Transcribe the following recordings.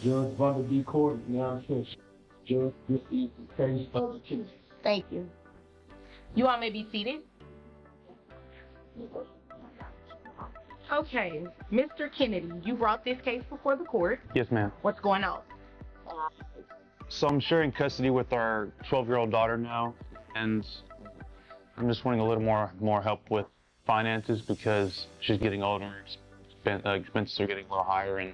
Judge Butler B. Court now says, Judge, this is the case of the case. Thank you. You all may be seated. Okay, Mr. Kennedy, you brought this case before the court. Yes, ma'am. What's going on? So I'm sharing custody with our 12-year-old daughter now, and I'm just wanting a little more help with finances because she's getting older. Expenses are getting a little higher in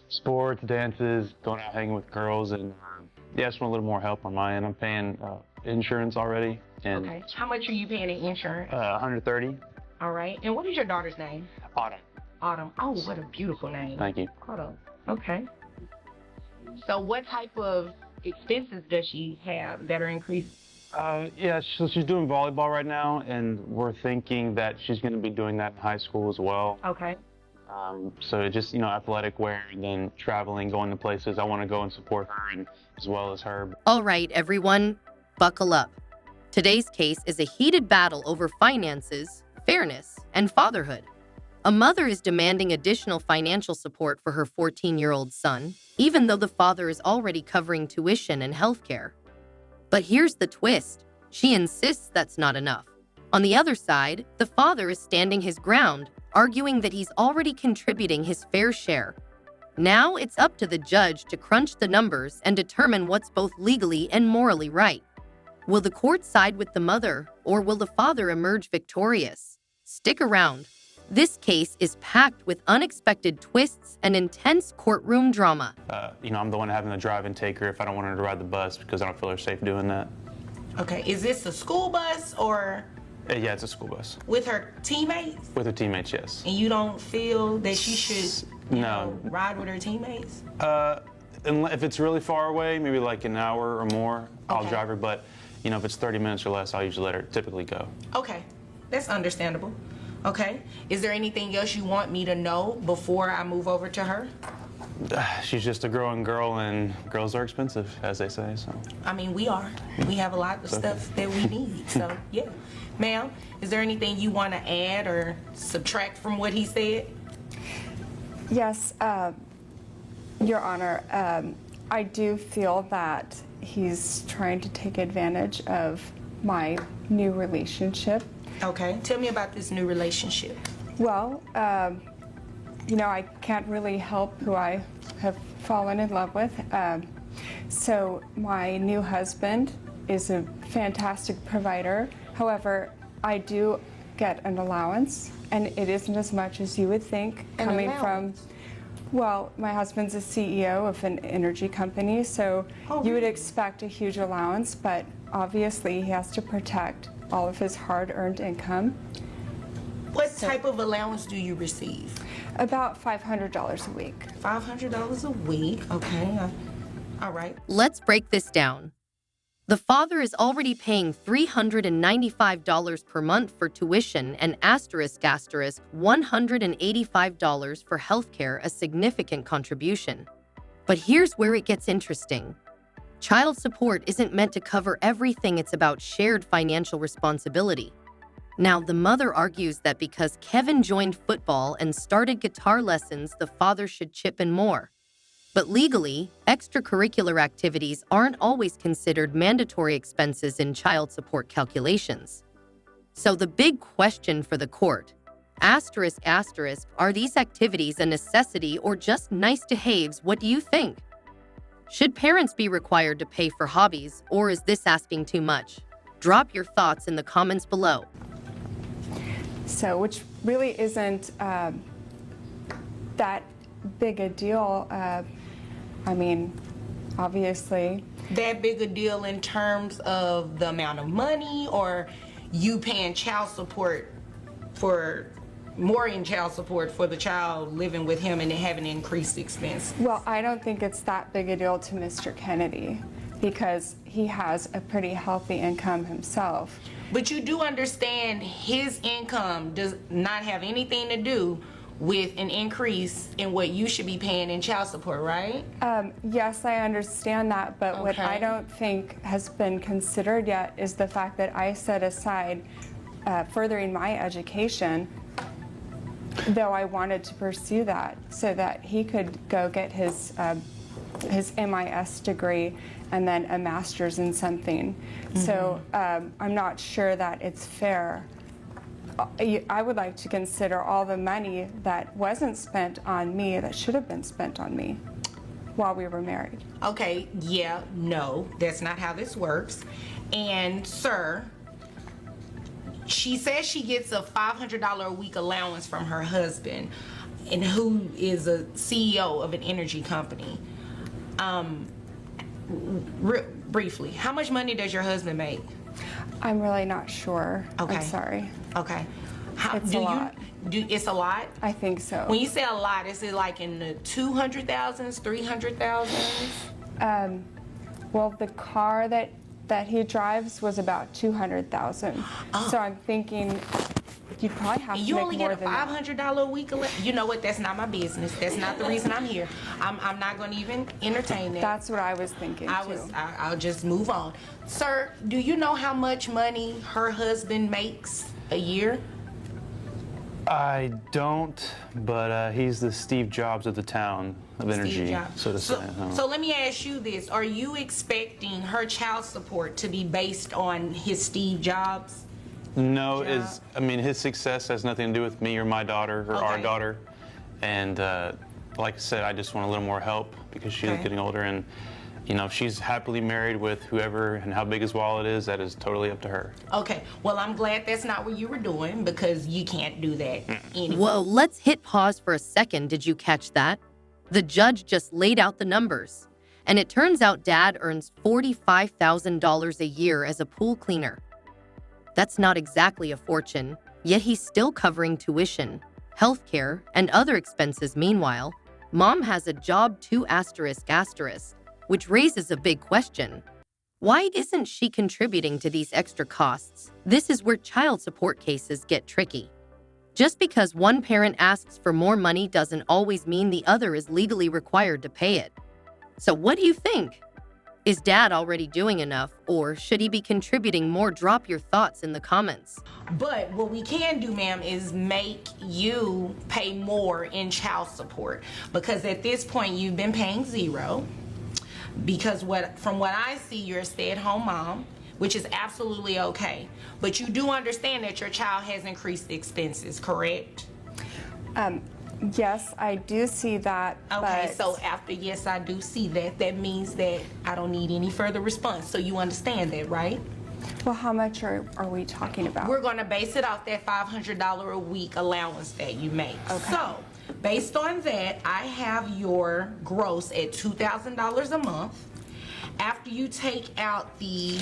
sports, dances, going out hanging with girls, and yeah, I just want a little more help on my end. I'm paying insurance already, and Okay, how much are you paying in insurance? $130. All right, and what is your daughter's name? Autumn. Autumn. Oh, what a beautiful name. Thank you. Autumn. Okay. So what type of expenses does she have that are increased? Yeah, so she's doing volleyball right now, and we're thinking that she's going to be doing that in high school as well. Okay. So it just, athletic wear and then traveling, going to places. I want to go and support her and as well as her. All right, everyone, buckle up. Today's case is a heated battle over finances, fairness, and fatherhood. A mother is demanding additional financial support for her 14-year-old son, even though the father is already covering tuition and healthcare. But here's the twist. She insists that's not enough. On the other side, the father is standing his ground, arguing that he's already contributing his fair share. Now it's up to the judge to crunch the numbers and determine what's both legally and morally right. Will the court side with the mother, or will the father emerge victorious? Stick around. This case is packed with unexpected twists and intense courtroom drama. I'm the one having to drive and take her if I don't want her to ride the bus because I don't feel her safe doing that. Okay, is this a school bus or Yeah, it's a school bus. with her teammates? With her teammates, yes. And you don't feel that she should No. ride with her teammates? If it's really far away, maybe like an hour or more, I'll Okay. drive her. But, if it's 30 minutes or less, I'll usually let her typically go. Okay, that's understandable. Okay, is there anything else you want me to know before I move over to her? She's just a growing girl, and girls are expensive, as they say, so. I mean, we have a lot of stuff that we need, so yeah. Ma'am, is there anything you want to add or subtract from what he said? Yes, Your Honor, I do feel that he's trying to take advantage of my new relationship. Okay, tell me about this new relationship. Well, I can't really help who I have fallen in love with. So my new husband is a fantastic provider. However, I do get an allowance, and it isn't as much as you would think An coming allowance? from. Well, my husband's a CEO of an energy company, so Oh, you would really? expect a huge allowance, but obviously he has to protect all of his hard-earned income. What type of allowance do you receive? About $500 a week. $500 a week, okay. All right. Let's break this down. The father is already paying $395 per month for tuition and $185 for healthcare, a significant contribution. But here's where it gets interesting. Child support isn't meant to cover everything. It's about shared financial responsibility. Now, the mother argues that because Kevin joined football and started guitar lessons, the father should chip in more. But legally, extracurricular activities aren't always considered mandatory expenses in child support calculations. So the big question for the court, asterisk, are these activities a necessity or just nice to haves? What do you think? Should parents be required to pay for hobbies, or is this asking too much? Drop your thoughts in the comments below. So, which really isn't that big a deal. Obviously. That big a deal in terms of the amount of money, or you paying child support for more in child support for the child living with him and having increased expense? Well, I don't think it's that big a deal to Mr. Kennedy because he has a pretty healthy income himself. But you do understand his income does not have anything to do with an increase in what you should be paying in child support, right? Yes, I understand that, but what I Okay. don't think has been considered yet is the fact that I set aside furthering my education, though I wanted to pursue that, so that he could go get his his MIS degree and then a master's in something. So I'm not sure that it's fair. I would like to consider all the money that wasn't spent on me that should have been spent on me while we were married. Okay, yeah, no, that's not how this works. And sir, she says she gets a $500 a week allowance from her husband, and who is a CEO of an energy company. Briefly, how much money does your husband make? I'm really not sure. Okay. I'm sorry. Okay. It's a lot. It's a lot? I think so. When you say a lot, is it like in the 200,000s, 300,000s? Well, the car that he drives was about 200,000. So I'm thinking you probably have to You make only more get a than that. $500 a week. You know what? That's not my business. That's not the reason I'm here. I'm not going to even entertain that. That's what I was thinking too. I'll just move on. Sir, do you know how much money her husband makes a year? I don't, but he's the Steve Jobs of the town of energy, Steve Jobs. so to say. So let me ask you this. Are you expecting her child support to be based on his Steve Jobs? No, job? his success has nothing to do with me or my daughter or our Okay. daughter. And like I said, I just want a little more help because she's Okay. getting older. And, if she's happily married with whoever and how big his wallet is, that is totally up to her. Okay. Well, I'm glad that's not what you were doing, because you can't do that anymore. Whoa, let's hit pause for a second. Did you catch that? The judge just laid out the numbers. And it turns out Dad earns $45,000 a year as a pool cleaner. That's not exactly a fortune, yet he's still covering tuition, healthcare, and other expenses. Meanwhile, Mom has a job too, which raises a big question. Why isn't she contributing to these extra costs? This is where child support cases get tricky. Just because one parent asks for more money doesn't always mean the other is legally required to pay it. So what do you think? Is Dad already doing enough, or should he be contributing more? Drop your thoughts in the comments. But what we can do, ma'am, is make you pay more in child support, because at this point you've been paying zero. Because from what I see, you're a stay-at-home mom, which is absolutely okay. But you do understand that your child has increased expenses, correct? Yes, I do see that. Okay, but so after yes, I do see that, that means that I don't need any further response. So you understand that, right? well, how much are we talking about? We're going to base it off that $500 a week allowance that you make. Okay. So, based on that, I have your gross at $2,000 a month. After you take out the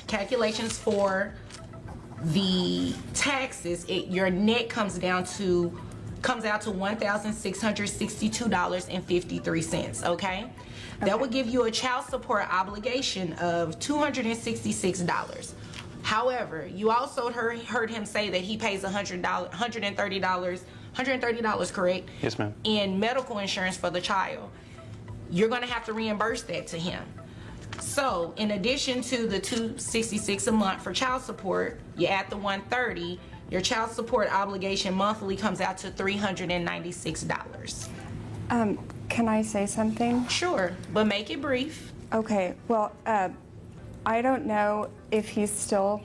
calculations for the taxes, your net comes out to $1,662.53, okay? That would give you a child support obligation of $266. However, you also heard him say that he pays $130, correct? Yes, ma'am. In medical insurance for the child. You're going to have to reimburse that to him. So, in addition to the $266 a month for child support, you add the $130, your child support obligation monthly comes out to $396. Can I say something? Sure, but make it brief. Okay, well, I don't know if he's still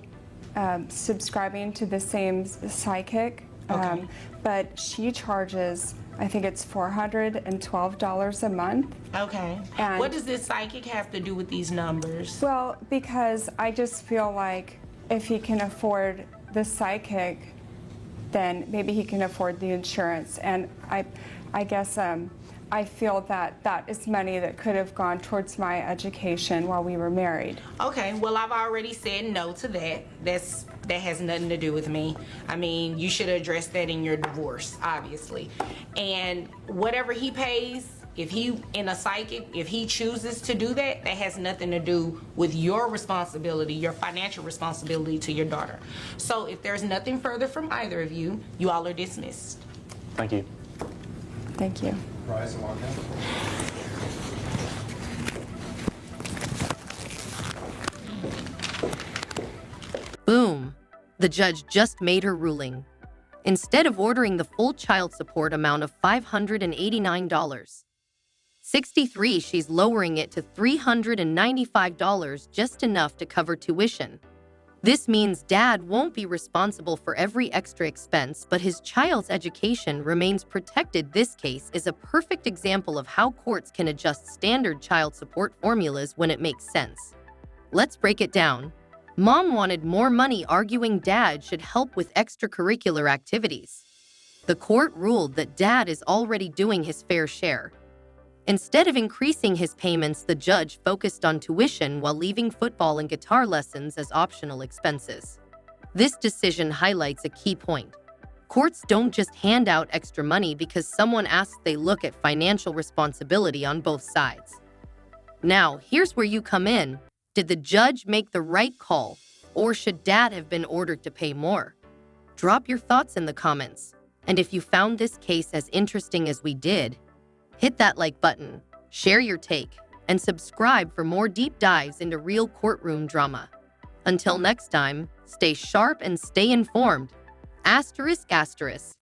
subscribing to the same psychic, Okay. but she charges, I think it's $412 a month. Okay. And- What does this psychic have to do with these numbers? Well, because I just feel like if he can afford the psychic, then maybe he can afford the insurance. And I guess I feel that that is money that could have gone towards my education while we were married. Okay, well, I've already said no to that. That has nothing to do with me. I mean, you should address that in your divorce, obviously. And whatever he pays, if he chooses to do that, that has nothing to do with your responsibility, your financial responsibility to your daughter. So if there's nothing further from either of you, you all are dismissed. Thank you. Thank you. Rise and walk out. Boom. The judge just made her ruling. Instead of ordering the full child support amount of $589, 63, she's lowering it to $395, just enough to cover tuition. This means dad won't be responsible for every extra expense, but his child's education remains protected. This case is a perfect example of how courts can adjust standard child support formulas when it makes sense. Let's break it down. Mom wanted more money, arguing dad should help with extracurricular activities. The court ruled that dad is already doing his fair share. Instead of increasing his payments, the judge focused on tuition while leaving football and guitar lessons as optional expenses. This decision highlights a key point. Courts don't just hand out extra money because someone asks. They look at financial responsibility on both sides. Now, here's where you come in. Did the judge make the right call, or should dad have been ordered to pay more? Drop your thoughts in the comments. And if you found this case as interesting as we did, hit that like button, share your take, and subscribe for more deep dives into real courtroom drama. Until next time, stay sharp and stay informed. ****